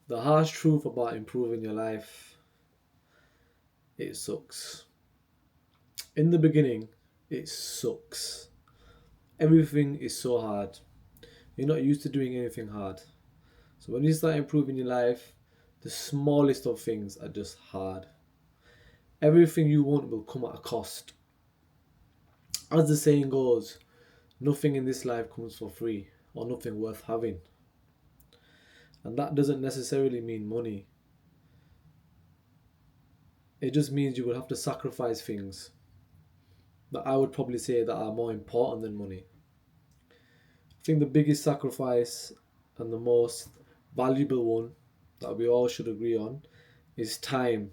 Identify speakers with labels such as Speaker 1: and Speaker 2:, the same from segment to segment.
Speaker 1: The harsh truth about improving your life, it sucks. In the beginning, it sucks. Everything is so hard. You're not used to doing anything hard. So when you start improving your life, the smallest of things are just hard. Everything you want will come at a cost. As the saying goes, nothing in this life comes for free, or nothing worth having. And that doesn't necessarily mean money. It just means you will have to sacrifice things that I would probably say that are more important than money. I think the biggest sacrifice and the most valuable one that we all should agree on is time,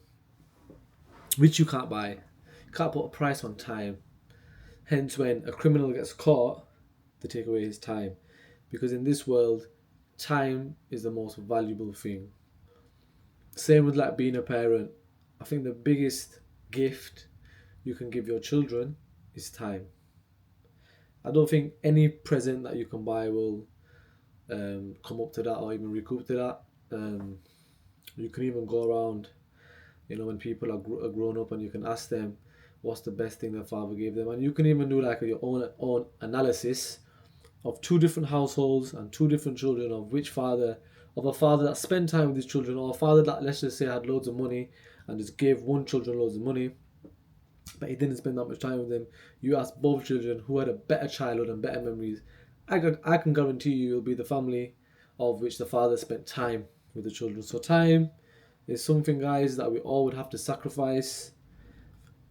Speaker 1: which you can't buy. You can't put a price on time. Hence, when a criminal gets caught, they take away his time. Because in this world, time is the most valuable thing. Same with like being a parent. I think the biggest gift you can give your children is time. I don't think any present that you can buy will come up to that or even recoup to that. You can even go around, when people are grown up and you can ask them what's the best thing their father gave them, and you can even do like your own analysis of two different households and two different children of which father of a father that spent time with his children or a father that, let's just say, had loads of money and just gave one children loads of money but he didn't spend that much time with them. You ask both children who had a better childhood and better memories. I can guarantee you it'll be the family of which the father spent time with the children. So time is something, guys, that we all would have to sacrifice,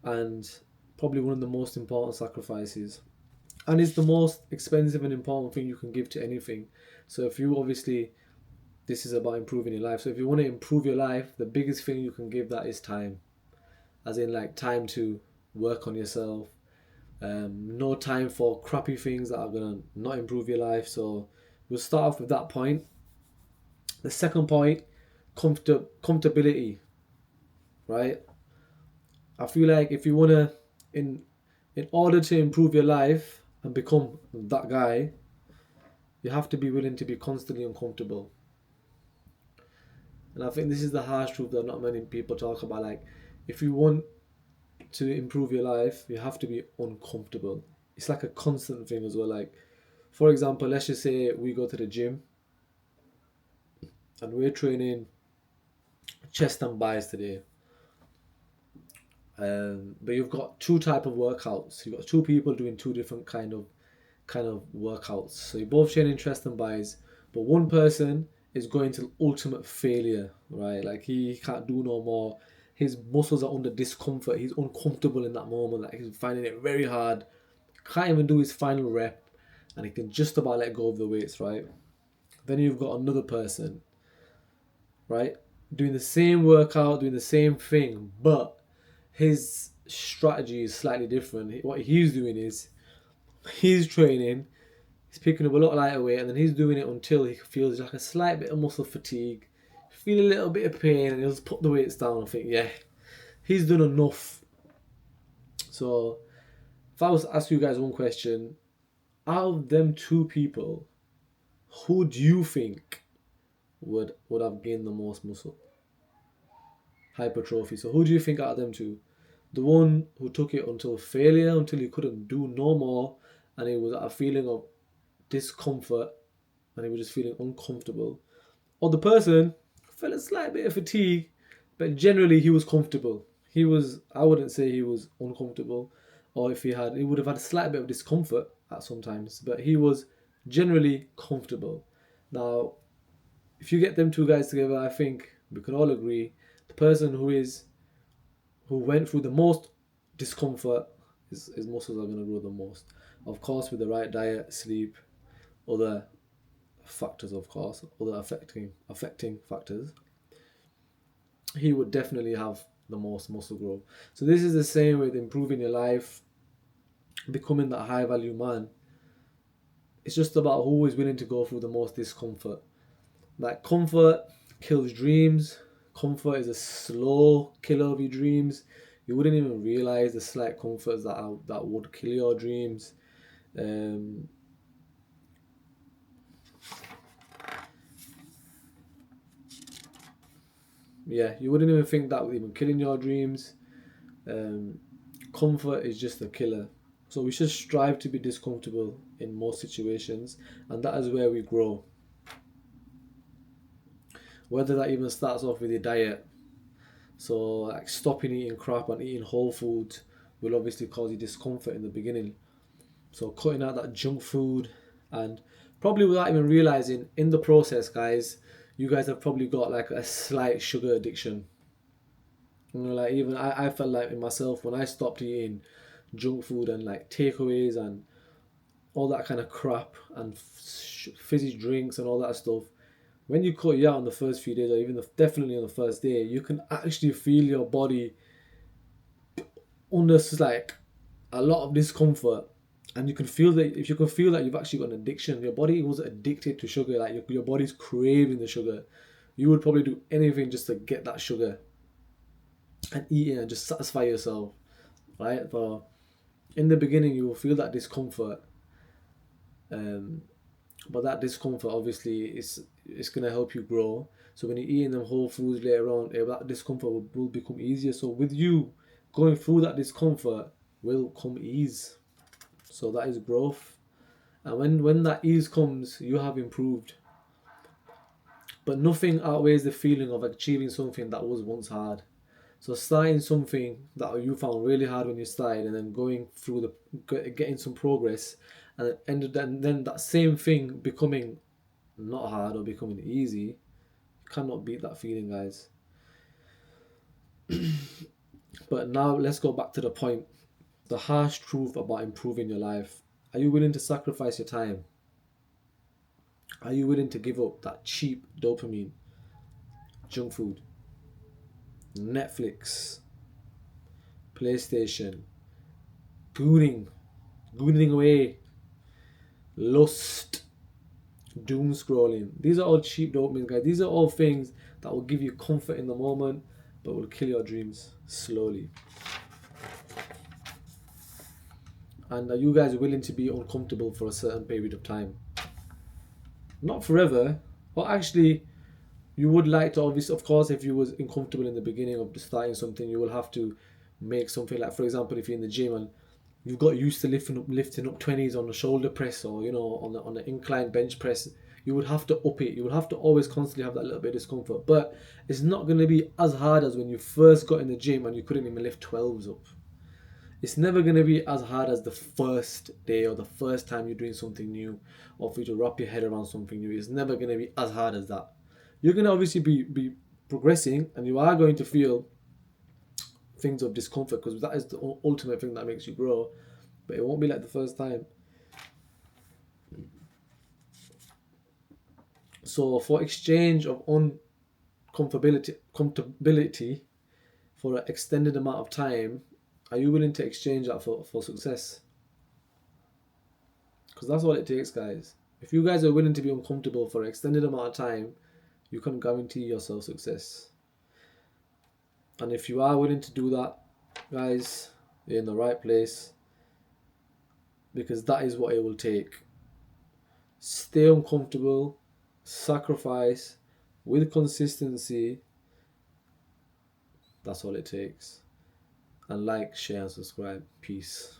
Speaker 1: and probably one of the most important sacrifices. And it's the most expensive and important thing you can give to anything. So if you obviously, this is about improving your life. So if you want to improve your life, the biggest thing you can give that is time. As in like time to work on yourself. No time for crappy things that are gonna not improve your life. So we'll start off with that point. The second point, comfortability, right? I feel like if you wanna, in in order to improve your life and become that guy, you have to be willing to be constantly uncomfortable. And I think this is the harsh truth that not many people talk about. Like, if you want to improve your life, you have to be uncomfortable. It's like a constant thing as well. Like, for example, let's just say we go to the gym and we're training chest and biceps today. But you've got two type of workouts. You've got two people doing two different kind of workouts. So you're both training chest and biceps, but one person is going to ultimate failure, right? Like he can't do no more. His muscles are under discomfort. He's uncomfortable in that moment. Like he's finding it very hard. Can't even do his final rep, and he can just about let go of the weights, right? Then you've got another person, right, doing the same workout, doing the same thing, but his strategy is slightly different. What he's doing is he's training, he's picking up a lot lighter weight, and then he's doing it until he feels like a slight bit of muscle fatigue, feel a little bit of pain, and he'll just put the weights down. I think, yeah, he's done enough. So, if I was to ask you guys one question, out of them two people, who do you think would have gained the most muscle hypertrophy? So, who do you think out of them two? The one who took it until failure, until he couldn't do no more, and he was at a feeling of discomfort, and he was just feeling uncomfortable, or the person who felt a slight bit of fatigue, but generally he was comfortable. He was, I wouldn't say he was uncomfortable, or if he would have had a slight bit of discomfort at sometimes, but he was generally comfortable. Now, if you get them two guys together, I think we can all agree the person who went through the most discomfort, his muscles are going to grow the most. Of course, with the right diet, sleep, other factors, of course, other affecting factors, he would definitely have the most muscle growth. So this is the same with improving your life, becoming that high value man. It's just about who is willing to go through the most discomfort. Like comfort kills dreams. Comfort is a slow killer of your dreams. You wouldn't even realize the slight comforts that would kill your dreams. Um, yeah, you wouldn't even think that would even killing your dreams. Um, Comfort is just a killer. So we should strive to be discomfortable in most situations, and that is where we grow. Whether that even starts off with your diet, so like stopping eating crap and eating whole foods will obviously cause you discomfort in the beginning. So cutting out that junk food, and probably without even realizing in the process, guys, you guys have probably got like a slight sugar addiction. You know, like even I felt like in myself when I stopped eating junk food and like takeaways and all that kind of crap and fizzy drinks and all that stuff. When you cut it out on the first few days, or even definitely on the first day, you can actually feel your body under like a lot of discomfort, and you can feel that if you can feel that you've actually got an addiction, your body was addicted to sugar, like your body's craving the sugar. You would probably do anything just to get that sugar and eat it and just satisfy yourself, right? But in the beginning, you will feel that discomfort, um, but that discomfort obviously is it's gonna help you grow. So when you're eating them whole foods later on, that discomfort will become easier. So with you going through that discomfort will come ease. So that is growth. And when that ease comes, you have improved. But nothing outweighs the feeling of achieving something that was once hard. So starting something that you found really hard when you started, and then going through getting some progress, and then that same thing becoming not hard or becoming easy, you cannot beat that feeling, guys. But now let's go back to the point, the harsh truth about improving your life. Are you willing to sacrifice your time? Are you willing to give up that cheap dopamine, junk food, Netflix, PlayStation, gooning, gooning away, lust, doom scrolling? These are all cheap dopamine, guys. These are all things that will give you comfort in the moment, but will kill your dreams slowly. And are you guys willing to be uncomfortable for a certain period of time? Not forever, but actually, you would like to, obviously, of course, if you was uncomfortable in the beginning of starting something, you will have to make something. Like, for example, if you're in the gym and you've got used to lifting up 20s on the shoulder press, or on the incline bench press, you would have to up it. You would have to always constantly have that little bit of discomfort. But it's not going to be as hard as when you first got in the gym and you couldn't even lift 12s up. It's never going to be as hard as the first day or the first time you're doing something new, or for you to wrap your head around something new. It's never going to be as hard as that. You're going to obviously be progressing, and you are going to feel things of discomfort, because that is the ultimate thing that makes you grow, but it won't be like the first time. So for exchange of comfortability for an extended amount of time, are you willing to exchange that for success? Because that's all it takes, guys. If you guys are willing to be uncomfortable for an extended amount of time, you can guarantee yourself success. And if you are willing to do that, guys, you're in the right place, because that is what it will take. Stay uncomfortable, sacrifice with consistency. That's all it takes. And like, share, and subscribe. Peace.